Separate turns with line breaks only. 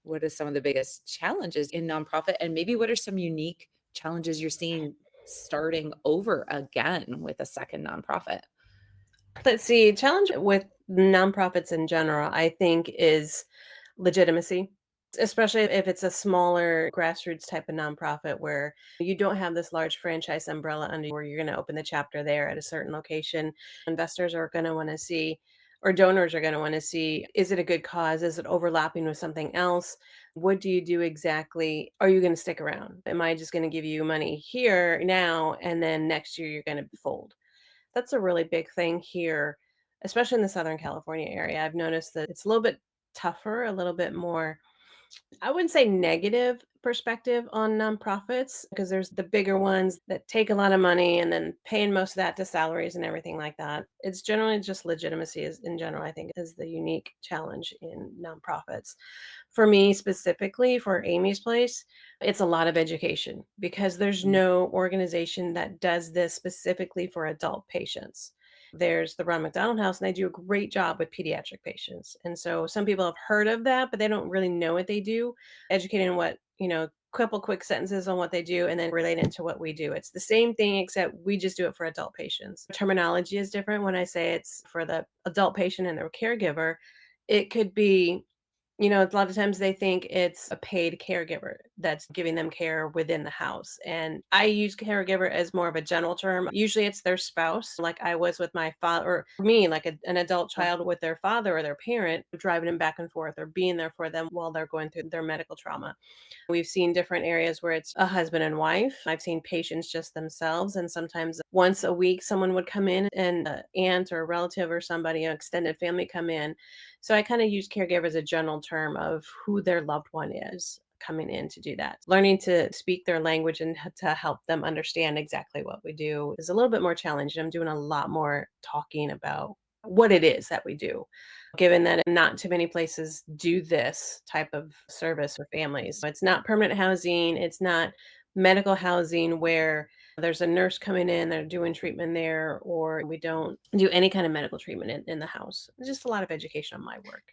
What are some of the biggest challenges in nonprofit? And maybe what are some unique challenges you're seeing starting over again with a second nonprofit?
Let's see, challenge with nonprofits in general, I think, is legitimacy, especially if it's a smaller grassroots type of nonprofit where you don't have this large franchise umbrella under you where you're going to open the chapter there at a certain location. Investors are going to want to see, or donors are going to want to see, is it a good cause? Is it overlapping with something else? What do you do exactly? Are you going to stick around? Am I just going to give you money here now and then next year you're going to fold? That's a really big thing here, especially in the Southern California area. I've noticed that it's a little bit tougher, a little bit more, I wouldn't say negative perspective on nonprofits because there's the bigger ones that take a lot of money and then paying most of that to salaries and everything like that. It's generally just legitimacy is in general, I think, is the unique challenge in nonprofits. For me specifically, for Amy's Place, it's a lot of education because there's
Mm.
no organization that does this specifically for adult patients. There's the Ron McDonald House, and they do a great job with pediatric patients. And so some people have heard of that, but they don't really know what they do. Educating what, couple quick sentences on what they do and then relate it to what we do. It's the same thing, except we just do it for adult patients. Terminology is different. When I say it's for the adult patient and their caregiver, it could be, a lot of times they think it's a paid caregiver that's giving them care within the house. And I use caregiver as more of a general term. Usually it's their spouse, like I was with my father, or for me, like an adult
Yeah.
child with their father or their parent, driving them back and forth or being there for them while they're going through their medical trauma. We've seen different areas where it's a husband and wife. I've seen patients just themselves. And sometimes once a week, someone would come in and an aunt or a relative or somebody, an extended family come in. So I kind of use caregiver as a general term of who their loved one is coming in to do that. Learning to speak their language and to help them understand exactly what we do is a little bit more challenging. I'm doing a lot more talking about what it is that we do, given that not too many places do this type of service for families. So it's not permanent housing, it's not medical housing where there's a nurse coming in, they're doing treatment there, or we don't do any kind of medical treatment in the house. It's just a lot of education on my work.